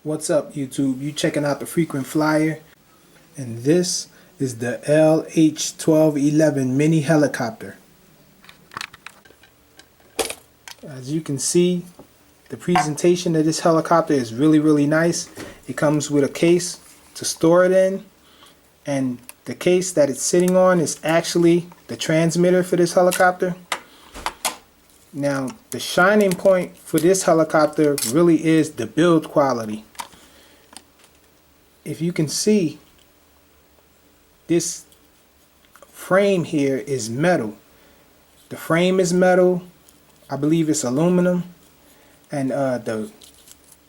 What's up, YouTube? You checking out the Frequent Flyer, and this is the Lh-1211 mini helicopter. As you can see, the presentation of this helicopter is really nice. It comes with a case to store it in, and the case that it's sitting on is actually the transmitter for this helicopter. Now, the shining point for this helicopter really is the build quality. If you can see, this frame here is metal. The frame is metal. I believe it's aluminum, and the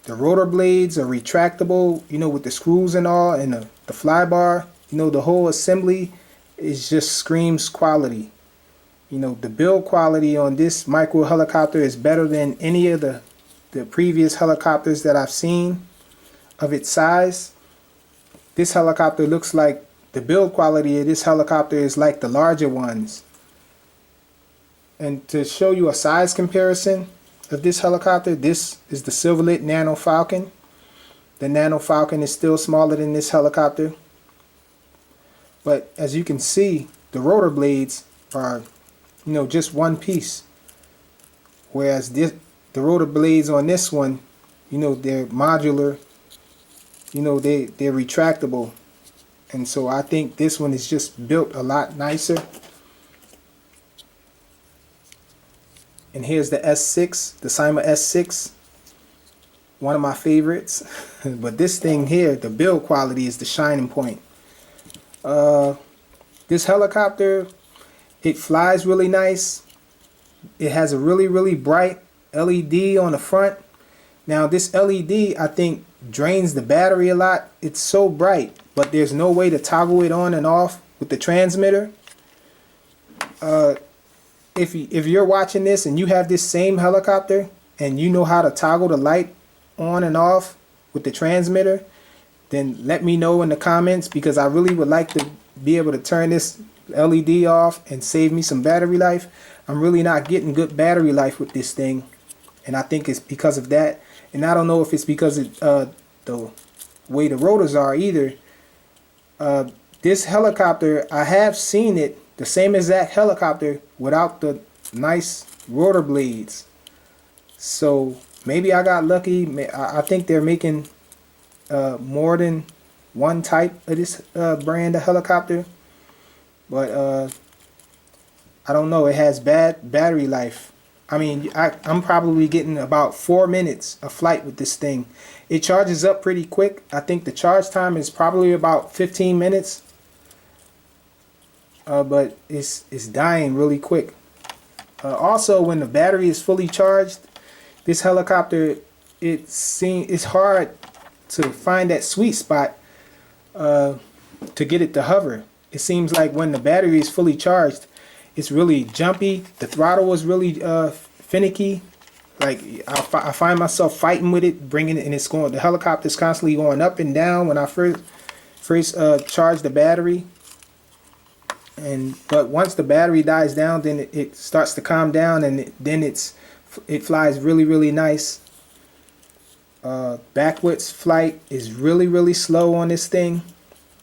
rotor blades are retractable, you know, with the screws and all, and the fly bar. You know, the whole assembly is just screams quality. You know, the build quality on this micro helicopter is better than any of the previous helicopters that I've seen of its size. This helicopter looks like, the build quality of this helicopter is like the larger ones. And to show you a size comparison of this helicopter, this is the Silverlit Nano Falcon. The Nano Falcon is still smaller than this helicopter. But as you can see, the rotor blades are, you know, just one piece. Whereas the rotor blades on this one, you know, they're modular. You know, they're retractable. And so I think this one is just built a lot nicer. And here's the S6, the Cyma S6, one of my favorites. But this thing here, the build quality is the shining point. This helicopter, it flies really nice. It has a really bright LED on the front. Now this LED, I think, drains the battery a lot. It's so bright, but there's no way to toggle it on and off with the transmitter. If you're watching this and you have this same helicopter and you know how to toggle the light on and off with the transmitter, then let me know in the comments, because I really would like to be able to turn this LED off and save me some battery life. I'm really not getting good battery life with this thing, and I think it's because of that. And I don't know if it's because of the way the rotors are either. This helicopter, I have seen it, the same exact helicopter, without the nice rotor blades. So maybe I got lucky. I think they're making more than one type of this brand of helicopter. But I don't know. It has bad battery life. I mean, I'm probably getting about 4 minutes of flight with this thing. It charges up pretty quick. I think the charge time is probably about 15 minutes. But it's dying really quick. Also, when the battery is fully charged, this helicopter, it's hard to find that sweet spot to get it to hover. It seems like when the battery is fully charged, it's really jumpy. The throttle is really finicky. Like I find myself fighting with it, bringing it, and it's going. The helicopter's constantly going up and down when I first charge the battery. But once the battery dies down, then it starts to calm down, and then it flies really nice. Backwards flight is really slow on this thing.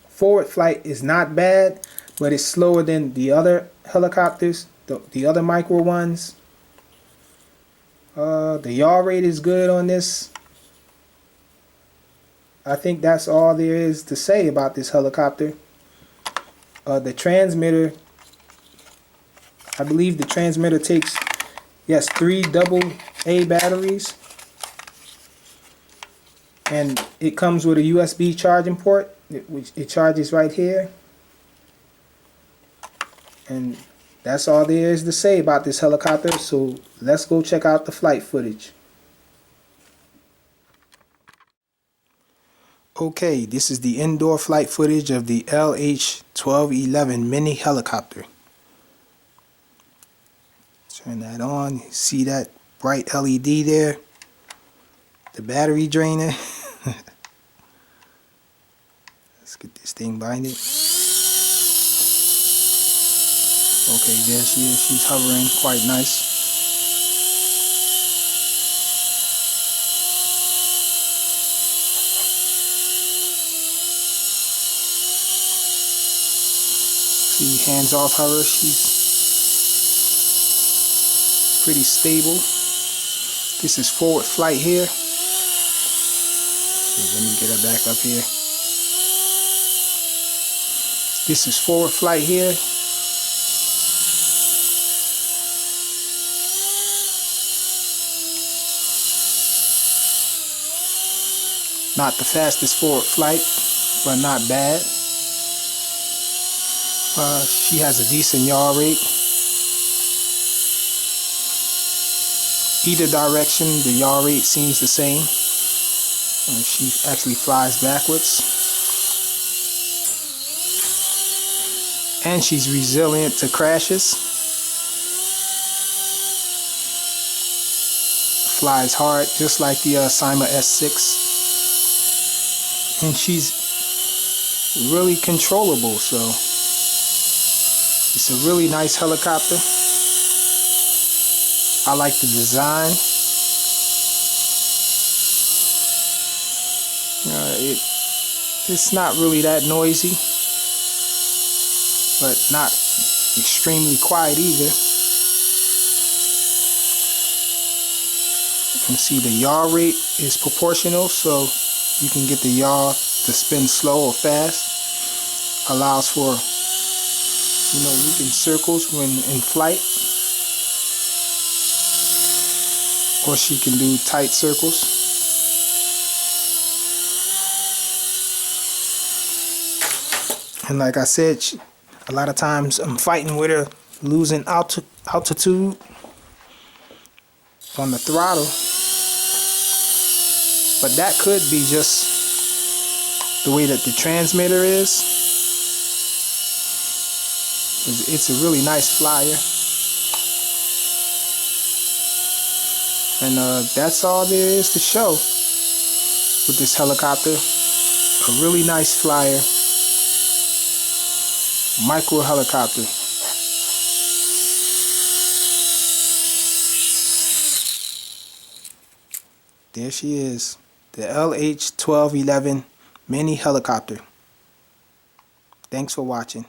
Forward flight is not bad, but it's slower than the other helicopters, the other micro ones. The yaw rate is good on this. I think that's all there is to say about this helicopter. The transmitter, I believe the transmitter takes, yes, 3 AA batteries. And it comes with a USB charging port, which it charges right here. And that's all there is to say about this helicopter. So let's go check out the flight footage. Okay, this is the indoor flight footage of the Lh-1211 mini helicopter. Turn that on. See that bright LED there? The battery drainer. Let's get this thing binded. Okay, there she is. She's hovering quite nice. See, hands off her, she's pretty stable. This is forward flight here. Let me get her back up here. This is forward flight here. Not the fastest forward flight, but not bad. She has a decent yaw rate. Either direction, the yaw rate seems the same. She actually flies backwards. And she's resilient to crashes. Flies hard, just like the Cyma S6. And she's really controllable, so it's a really nice helicopter. I like the design. It's not really that noisy, but not extremely quiet either. You can see the yaw rate is proportional, so you can get the yaw to spin slow or fast. Allows for, looping circles when in flight. Or she can do tight circles. And like I said, a lot of times I'm fighting with her, losing altitude on the throttle. But that could be just the way that the transmitter is. It's a really nice flyer. And that's all there is to show with this helicopter. A really nice flyer. Micro helicopter. There she is. The Lh-1211 mini helicopter. Thanks for watching.